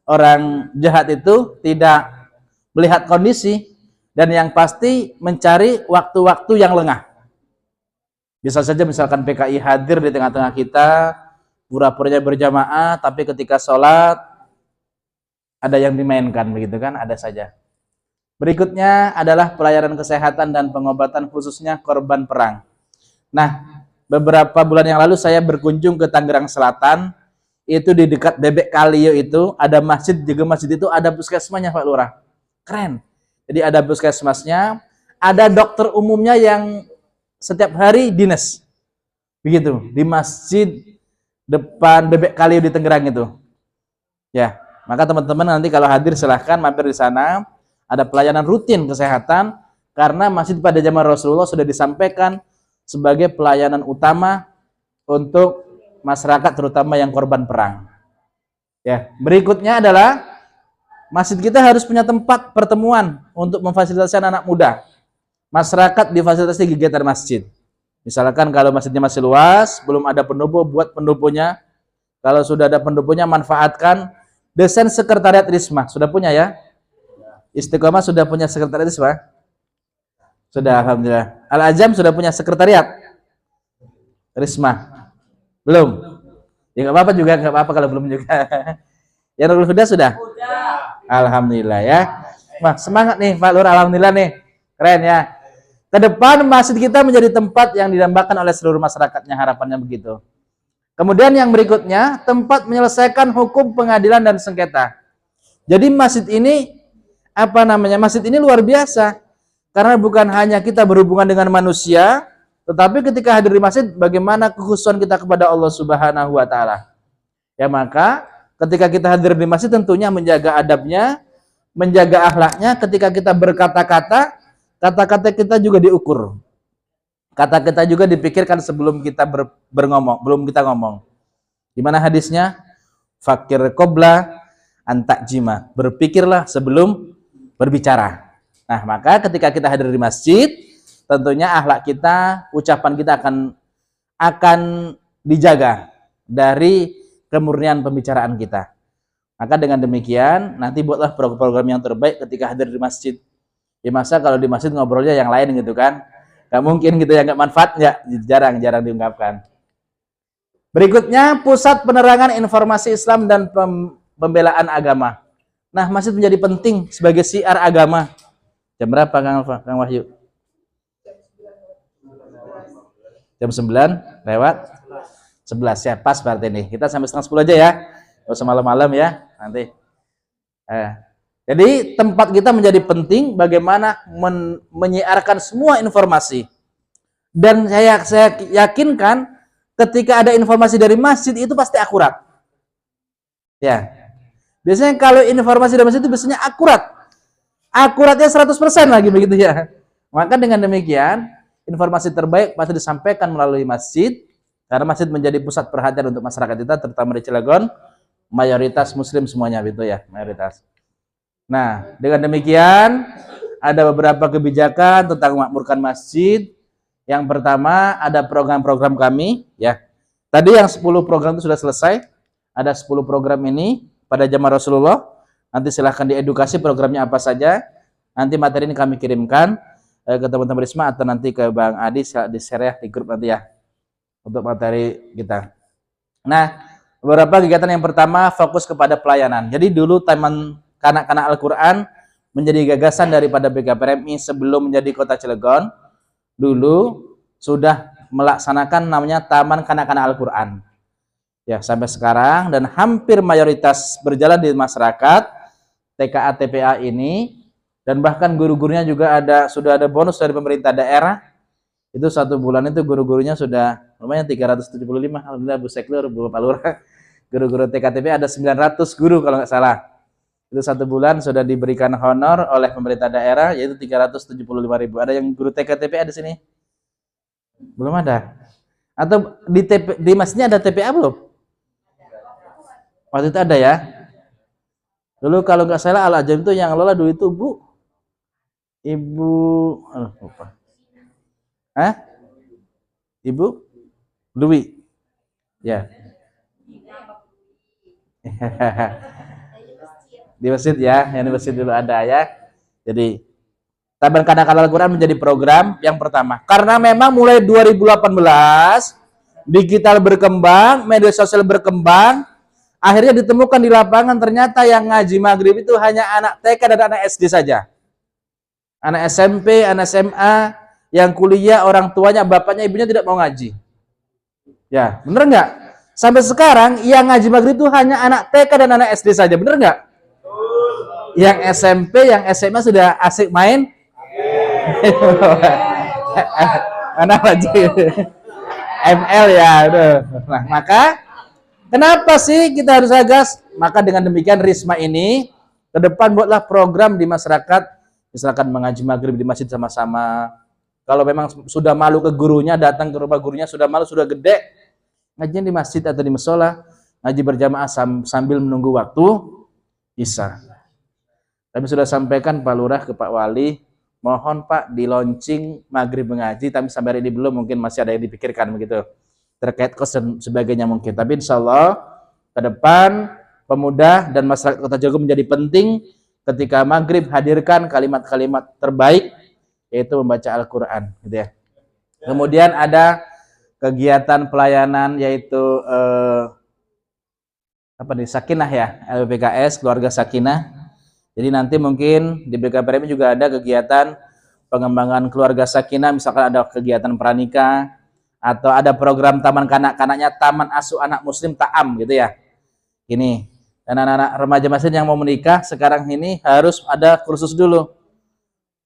orang jahat itu tidak melihat kondisi dan yang pasti mencari waktu-waktu yang lengah. Bisa saja misalkan PKI hadir di tengah-tengah kita, pura-puranya berjamaah, tapi ketika sholat ada yang dimainkan, begitu kan? Ada saja. Berikutnya adalah pelayanan kesehatan dan pengobatan khususnya korban perang. Nah, beberapa bulan yang lalu saya berkunjung ke Tangerang Selatan, itu di dekat Bebek Kalio itu ada masjid, juga masjid itu ada puskesmasnya Pak Lurah. Keren. Jadi ada puskesmasnya, ada dokter umumnya yang setiap hari dinas. Begitu, di masjid depan Bebek Kalio di Tangerang itu. Ya, maka teman-teman nanti kalau hadir silahkan mampir di sana. Ada pelayanan rutin kesehatan karena masjid pada zaman Rasulullah sudah disampaikan sebagai pelayanan utama untuk masyarakat terutama yang korban perang. Ya, berikutnya adalah masjid kita harus punya tempat pertemuan untuk memfasilitasi anak muda. Masyarakat difasilitasi kegiatan masjid. Misalkan kalau masjidnya masih luas, belum ada pendopo, buat pendoponya. Kalau sudah ada pendoponya, manfaatkan. Desain sekretariat Risma, sudah punya ya? Istiqomah sudah punya sekretariat Risma? Sudah, alhamdulillah. Al-Azam sudah punya sekretariat Risma? Belum? Ya nggak apa-apa juga, nggak apa-apa kalau belum juga. Ya Nurul Huda sudah? Alhamdulillah ya. Wah, semangat nih Pak Lur, alhamdulillah nih. Keren ya. Ke depan masjid kita menjadi tempat yang didambakan oleh seluruh masyarakatnya, harapannya begitu. Kemudian yang berikutnya, tempat menyelesaikan hukum pengadilan dan sengketa. Jadi masjid ini masjid ini luar biasa. Karena bukan hanya kita berhubungan dengan manusia, tetapi ketika hadir di masjid bagaimana kekhususan kita kepada Allah Subhanahu wa taala. Ya maka ketika kita hadir di masjid tentunya menjaga adabnya, menjaga akhlaknya. Ketika kita berkata-kata, kata-kata kita juga diukur. Kata kita juga dipikirkan sebelum kita berngomong, belum kita ngomong. Gimana hadisnya? Fakir qabla antak jima. Berpikirlah sebelum berbicara. Nah, maka ketika kita hadir di masjid, tentunya akhlak kita, ucapan kita akan dijaga dari kemurnian pembicaraan kita. Maka dengan demikian nanti buatlah program-program yang terbaik ketika hadir di masjid. Ya masa kalau di masjid ngobrolnya yang lain gitu kan? Gak mungkin gitu ya, gak manfaat ya, jarang diungkapkan. Berikutnya pusat penerangan informasi Islam dan pembelaan agama. Nah, masjid menjadi penting sebagai siar agama. Jam berapa Kang Wahyu? Jam 9 lewat 11 ya, pas berarti nih. Kita sampai setengah 10 aja ya. Gak usah malam-malam ya, nanti. Jadi tempat kita menjadi penting bagaimana menyiarkan semua informasi. Dan saya yakinkan ketika ada informasi dari masjid itu pasti akurat. Ya. Biasanya kalau informasi dari masjid itu biasanya akurat. Akuratnya 100% lagi begitu ya. Maka dengan demikian, informasi terbaik pasti disampaikan melalui masjid karena masjid menjadi pusat perhatian untuk masyarakat kita terutama di Cilegon, mayoritas muslim semuanya gitu ya, mayoritas. Nah, dengan demikian ada beberapa kebijakan tentang memakmurkan masjid. Yang pertama ada program-program kami ya. Tadi yang 10 program itu sudah selesai. Ada 10 program ini pada jamaah Rasulullah. Nanti silahkan diedukasi programnya apa saja. Nanti materi ini kami kirimkan ke teman-teman Risma atau nanti ke Bang Adi di share ya di grup nanti ya untuk materi kita. Nah, beberapa kegiatan yang pertama fokus kepada pelayanan. Jadi dulu Taman Kanak-kanak Al-Quran menjadi gagasan daripada BKPRMI sebelum menjadi Kota Cilegon. Dulu sudah melaksanakan namanya Taman Kanak-kanak Al-Quran. Ya, sampai sekarang dan hampir mayoritas berjalan di masyarakat TKA TPA ini dan bahkan guru-gurunya juga sudah ada bonus dari pemerintah daerah. Itu 1 bulan itu guru-gurunya sudah lumayan 375. Alhamdulillah Bu Seklir, Bu Pak Lurah. Guru-guru TKTP ada 900 guru kalau nggak salah. Itu 1 bulan sudah diberikan honor oleh pemerintah daerah yaitu 375.000. Ada yang guru TKTP ada sini? Belum ada. Atau di masjidnya ada TPA belum? Waktu itu ada ya. Dulu kalau nggak salah Al-Ajam itu yang lola dulu itu Ibu lupa. Ibu Dwi. Ya. Di masjid ya, yang di masjid dulu ada ya. Jadi Taman Kanak-kanak Al-Quran menjadi program yang pertama. Karena memang mulai 2018 digital berkembang, media sosial berkembang, akhirnya ditemukan di lapangan ternyata yang ngaji maghrib itu hanya anak TK dan anak SD saja. Anak SMP, anak SMA, yang kuliah orang tuanya, bapaknya, ibunya tidak mau ngaji. Ya, bener nggak? Sampai sekarang yang ngaji maghrib itu hanya anak TK dan anak SD saja, bener nggak? Yang SMP, yang SMA sudah asik main. Anak wajib ML ya. Nah, maka kenapa sih kita harus gas? Maka dengan demikian Risma ini ke depan buatlah program di masyarakat, misalkan mengaji maghrib di masjid sama-sama. Kalau memang sudah malu ke gurunya, datang ke rumah gurunya sudah malu, sudah gede, ngajian di masjid atau di musola, ngaji berjamaah sambil menunggu waktu Isya. Kami sudah sampaikan Pak Lurah ke Pak Wali, mohon Pak di launching maghrib mengaji, tapi sampai hari ini belum, mungkin masih ada yang dipikirkan begitu terkait kos dan sebagainya mungkin. Tapi insya Allah ke depan pemuda dan masyarakat Kota Cilegon menjadi penting ketika maghrib hadirkan kalimat-kalimat terbaik yaitu membaca Al-Quran gitu ya. Kemudian ada kegiatan pelayanan yaitu Sakinah ya, LPKS keluarga Sakinah. Jadi nanti mungkin di BKPRMI juga ada kegiatan pengembangan keluarga Sakinah, misalkan ada kegiatan pranikah atau ada program taman kanak-kanaknya, taman asuh anak muslim Ta'am gitu ya. Ini. Dan anak-anak remaja masjid yang mau menikah sekarang ini harus ada kursus dulu.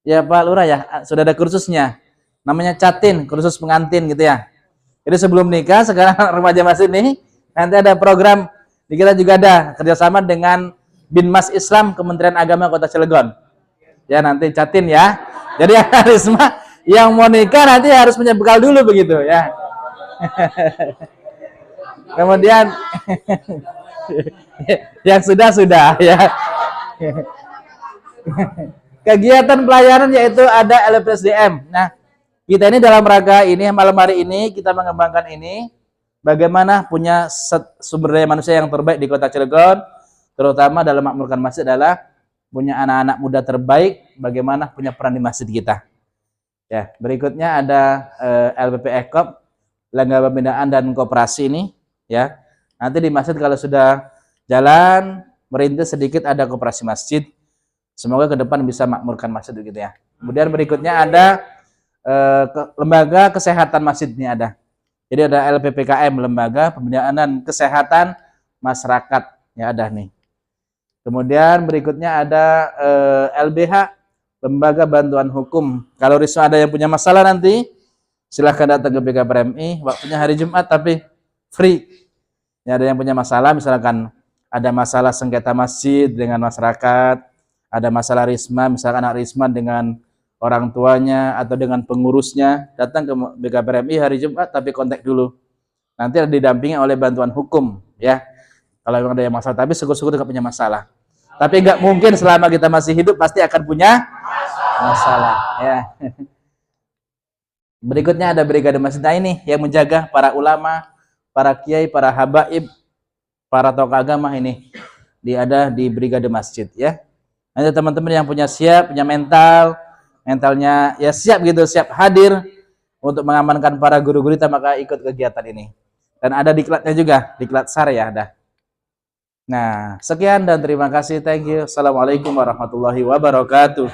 Ya Pak Lurah ya, sudah ada kursusnya. Namanya Catin, kursus pengantin gitu ya. Jadi sebelum nikah sekarang remaja masjid ini nanti ada program, kita juga ada kerjasama dengan Binmas Islam Kementerian Agama Kota Cilegon. Ya nanti Catin ya. Jadi Risma yang mau nikah nanti harus punya bekal dulu begitu ya. Kemudian yang sudah ya. Kegiatan pelayanan yaitu ada LPSDM. Nah, Kita ini dalam rangka ini malam hari ini kita mengembangkan ini bagaimana punya sumber daya manusia yang terbaik di Kota Cilegon, terutama dalam makmurkan masjid adalah punya anak-anak muda terbaik, bagaimana punya peran di masjid kita. Ya, berikutnya ada LPP Ekop, Lembaga Pembinaan dan Koperasi ini, ya. Nanti di masjid kalau sudah jalan merintis sedikit ada koperasi masjid. Semoga ke depan bisa makmurkan masjid gitu ya. Kemudian berikutnya ada lembaga kesehatan masjid ini ada. Jadi ada LPPKM, Lembaga Pembinaan dan Kesehatan Masyarakat ya ada nih. Kemudian berikutnya ada LBH, Lembaga Bantuan Hukum. Kalau Risma ada yang punya masalah nanti silahkan datang ke BKPMI. Waktunya hari Jumat tapi free. Ya, ada yang punya masalah, misalkan ada masalah sengketa masjid dengan masyarakat, ada masalah Risma, misalkan anak Risma dengan orang tuanya atau dengan pengurusnya, datang ke BKPMI hari Jumat tapi kontak dulu. Nanti didampingi oleh bantuan hukum ya. Kalau memang ada yang masalah, tapi syukur-syukur tidak punya masalah. Tapi nggak mungkin selama kita masih hidup pasti akan punya masalah ya. Berikutnya ada Brigade Masjid ini yang menjaga para ulama, para kiai, para habaib, para tokoh agama ini. Ada di Brigade Masjid ya. Nanti teman-teman yang punya punya mentalnya ya siap gitu, siap hadir untuk mengamankan para guru-guru kita, maka ikut kegiatan ini. Dan ada diklatnya juga, diklat SAR ya ada. Nah, sekian dan terima kasih. Thank you. Assalamualaikum warahmatullahi wabarakatuh.